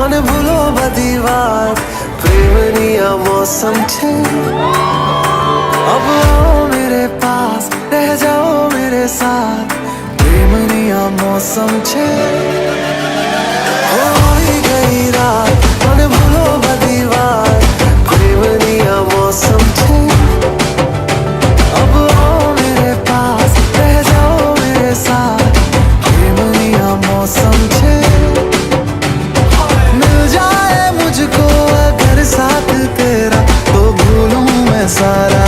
અને ભૂલો બધી વાત પ્રેમની આ મૌસમ છે अब आओ मेरे पास रह जाओ मेरे साथ प्रेमनी आ मौसम छे होई गई रात મને ભૂલો બધી વાત પ્રેમની આ મૌસમ છે अब आओ मेरे पास रह जाओ मेरे साथ प्रेमनी आ मौसम छे मिल जाए मुझको अगर साथ तेरा तो भूलूं मैं सारा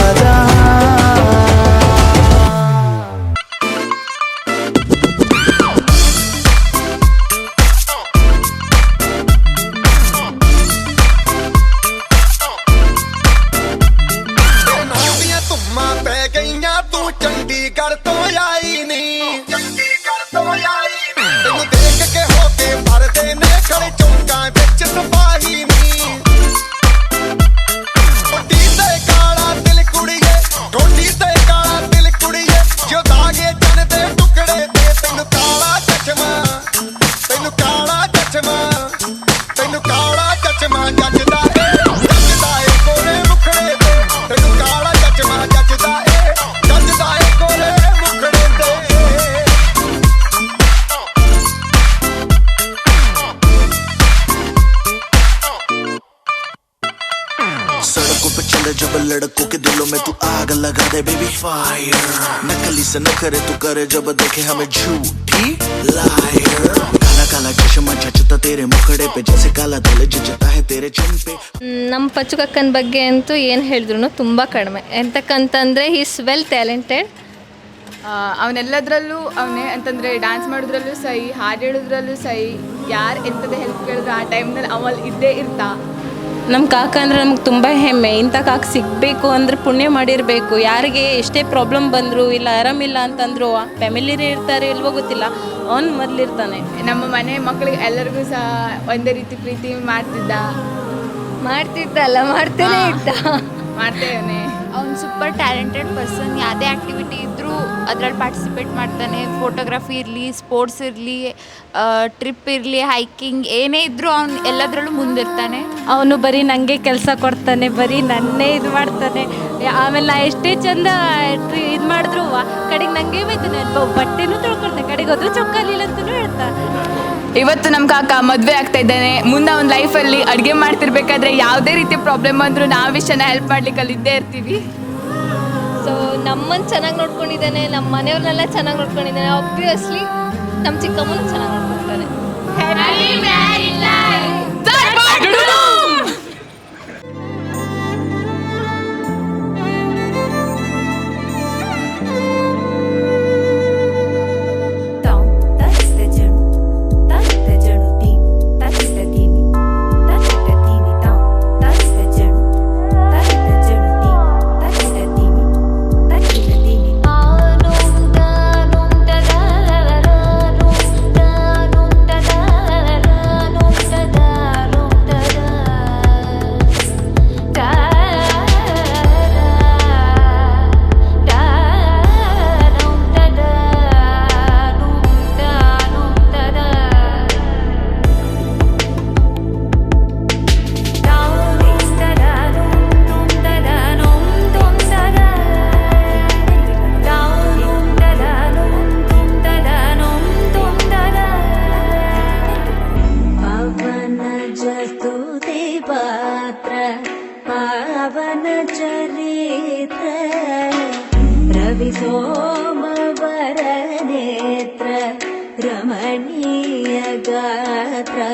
जब लड़कों के दिलों में तू आग लगा दे बेबी फायर नकली से न करे तू करे जब देखे हमें झूठी लायर काला काला चश्मा जचता तेरे मुखड़े पे जैसे काला दिल जचता है तेरे चिन पे ನಮ್ಮ ಪಚ್ಚುಕಕ್ಕನ ಬಗ್ಗೆ ಅಂತೂ ಏನು ಹೇಳಿದ್ರು ತುಂಬ ಕಡಿಮೆ ಎಂತಕ್ಕಂತಂದರೆ ಈಸ್ ವೆಲ್ ಟ್ಯಾಲೆಂಟೆಡ್. ಅವನೆಲ್ಲದರಲ್ಲೂ ಅವನೇ ಅಂತಂದರೆ ಡ್ಯಾನ್ಸ್ ಮಾಡೋದ್ರಲ್ಲೂ ಸೈ, ಹಾಡು ಹೇಳೋದ್ರಲ್ಲೂ ಸೈ, ಯಾರು ಎಂಥದೇ ಹೆಲ್ಪ್ ಕೇಳಿದ್ರು ಆ ಟೈಮ್ನಲ್ಲಿ ಅವಲ್ಲಿ ಇದ್ದೇ ಇರ್ತಾ. ನಮ್ಮ ಕಾಕ ಅಂದರೆ ನಮ್ಗೆ ತುಂಬ ಹೆಮ್ಮೆ. ಇಂಥ ಕಾಕ ಸಿಗಬೇಕು ಅಂದರೆ ಪುಣ್ಯ ಮಾಡಿರಬೇಕು. ಯಾರಿಗೆ ಎಷ್ಟೇ ಪ್ರಾಬ್ಲಮ್ ಬಂದರು ಇಲ್ಲ ಆರಾಮಿಲ್ಲ ಅಂತಂದ್ರು ಫ್ಯಾಮಿಲಿರೇ ಇರ್ತಾರೆ ಇಲ್ವೋ ಗೊತ್ತಿಲ್ಲ, ಅವ್ನು ಮೊದಲಿರ್ತಾನೆ. ನಮ್ಮ ಮನೆ ಮಕ್ಕಳಿಗೆ ಎಲ್ಲರಿಗೂ ಸಹ ಒಂದೇ ರೀತಿ ಪ್ರೀತಿ ಮಾಡ್ತಿದ್ದಲ್ಲ ಮಾಡ್ತೇನೆ ಇದ್ದ ಮಾಡ್ತೇವನೆ. ಅವ್ನು ಸೂಪರ್ ಟ್ಯಾಲೆಂಟೆಡ್ ಪರ್ಸನ್. ಯಾವುದೇ ಆ್ಯಕ್ಟಿವಿಟಿ ಇದ್ದರೂ ಅದರಲ್ಲಿ ಪಾರ್ಟಿಸಿಪೇಟ್ ಮಾಡ್ತಾನೆ. ಫೋಟೋಗ್ರಫಿ ಇರಲಿ, ಸ್ಪೋರ್ಟ್ಸ್ ಇರಲಿ, ಟ್ರಿಪ್ ಇರಲಿ, ಹೈಕಿಂಗ್ ಏನೇ ಇದ್ದರೂ ಅವ್ನು ಎಲ್ಲದರಲ್ಲೂ ಮುಂದಿರ್ತಾನೆ. ಅವನು ಬರೀ ನನಗೆ ಕೆಲಸ ಕೊಡ್ತಾನೆ, ಬರೀ ನನ್ನೇ ಇದು ಮಾಡ್ತಾನೆ. ಆಮೇಲೆ ನಾ ಎಷ್ಟೇ ಚಂದ ಇದು ಮಾಡಿದ್ರು ಕಡೆಗೆ ನನಗೆ ಬೈತಾನೆ, ಬಟ್ಟೆನೂ ತೊಳ್ಕೊಳ್ತಾನೆ, ಕಡೆಗೆ ಅದು ಚೊಕ್ಕಲಿಲ್ಲ ಅಂತಲೂ ಹೇಳ್ತಾನೆ. ಇವತ್ತು ನಮ್ಮ ಕಾಕ ಮದುವೆ ಆಗ್ತಾ ಇದ್ದಾನೆ. ಮುಂದೆ ಅವ್ನ ಲೈಫಲ್ಲಿ ಅಡುಗೆ ಮಾಡ್ತಿರ್ಬೇಕಾದ್ರೆ ಯಾವುದೇ ರೀತಿ ಪ್ರಾಬ್ಲಮ್ ಅಂದರೂ ನಾವು ವಿಷಯನ ಹೆಲ್ಪ್ ಮಾಡ್ಲಿಕ್ಕೆ ಅಲ್ಲಿ ಇದ್ದೇ ಇರ್ತೀವಿ. ಸೊ ನಮ್ಮನ್ನು ಚೆನ್ನಾಗಿ ನೋಡ್ಕೊಂಡಿದ್ದಾನೆ, ನಮ್ಮ ಮನೆಯವ್ರನ್ನೆಲ್ಲ ಚೆನ್ನಾಗಿ ನೋಡ್ಕೊಂಡಿದ್ದಾನೆ. ಆಬ್ವಿಯಸ್ಲಿ ನಮ್ಮ ಚಿಕ್ಕಮ್ಮನ ಚೆನ್ನಾಗಿ ನೋಡ್ಕೊಳ್ತಾನೆ. रमणीय गात्र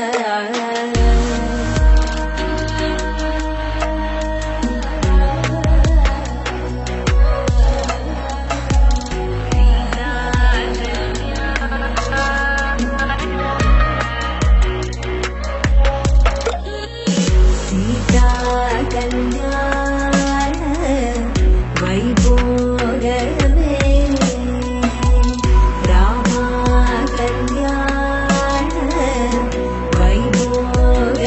सीता कल्याण वैभोग रामा कल्याण वैभोग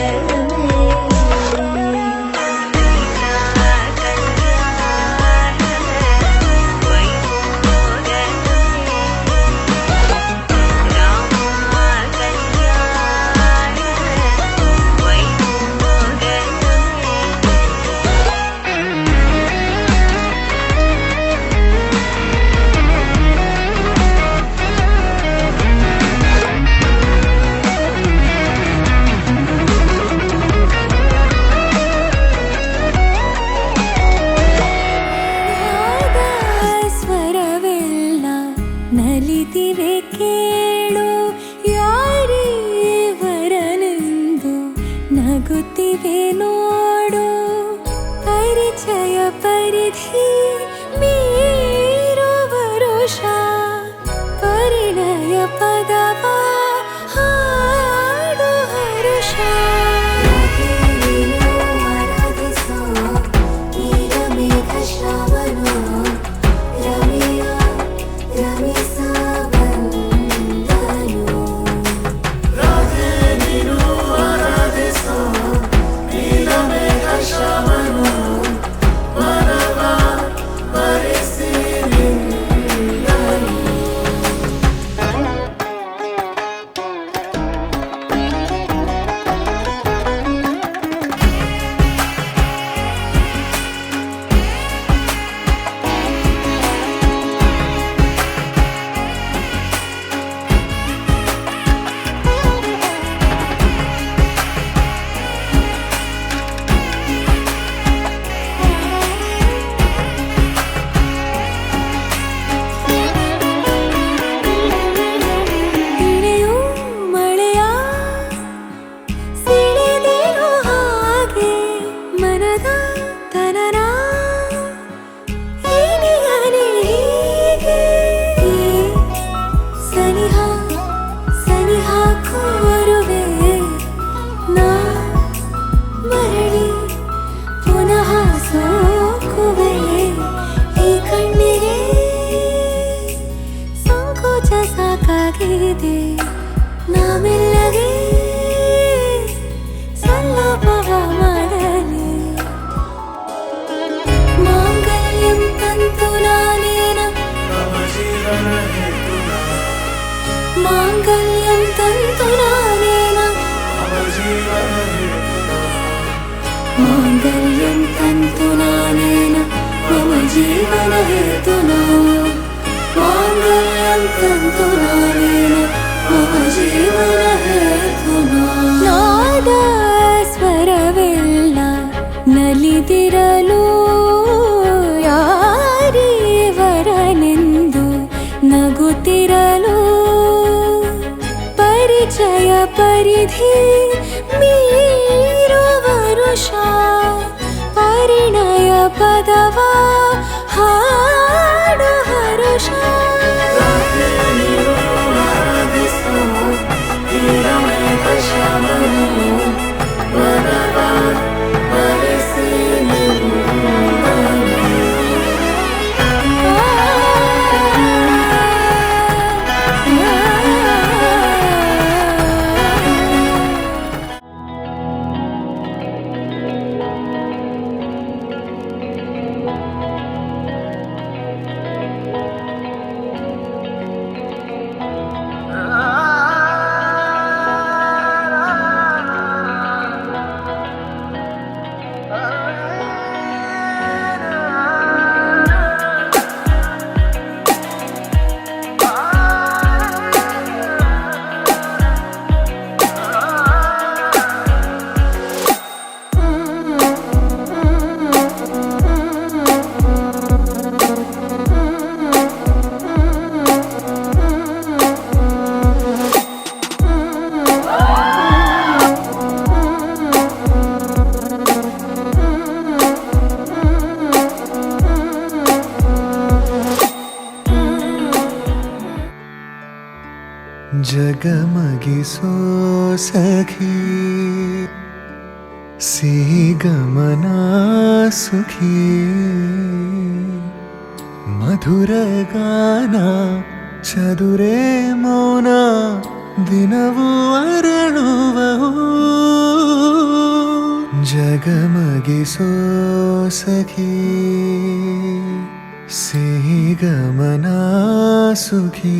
ನಗುತ್ತಿವೆ ನೋಡು ಪರಿಚಯ ಪರಿಧಿ ಮೀರೋ ವರುಷ ಪರಿಣಯ ಪದವ ಹಾಡು ಹರುಷ ಆರಾಧಿಸೋ ನೀರ ಮೇಘ ಶ್ರಾವಣೋ ರಮೆಯ ರಮಿಸ ನಾಮೆಲ್ಲಗೆ ಸಲ್ಲಭವ ಮಾಡಲಿ ಮಾಂಗಲ್ಯಂ ತಂತು ನಾನೇನ ಮಾಂಗಲ್ಯಂ ತಂತು ನಾನೇನ ಮಾಂಗಲ್ಯಂ ತಂತು ನಾನೇನ ಮಮ ಜೀವನ ಹೇತುನಾ ಮಾಂಗಲ್ಯಂ ತಂತು ನಾನೇನ ಮಮ ಜೀವನ ಹೇತುನಾ ನಾದ ಸ್ವರವೆಲ್ಲ ನಲಿದಿರಲು ಯಾರೀವರನೆಂದು ನಗುತ್ತಿರಲು ಪರಿಚಯ ಪರಿಧಿ ಮೀರೋ ವರುಷ ಪರಿಣಯ ಪದವ ಹಾಡು ಹರುಷ ಜಗಮಗಿಸೋ ಸಖಿ ಸಿಹಿಗಮನ ಸುಖಿ ಮಧುರ ಗಾನ ಚದುರೆ ಮೌನ ದಿನವೂ ಅರಳುವವು ಜಗಮಗಿಸೋ ಸಖಿ ಸಿಹಿಗಮನ ಸುಖಿ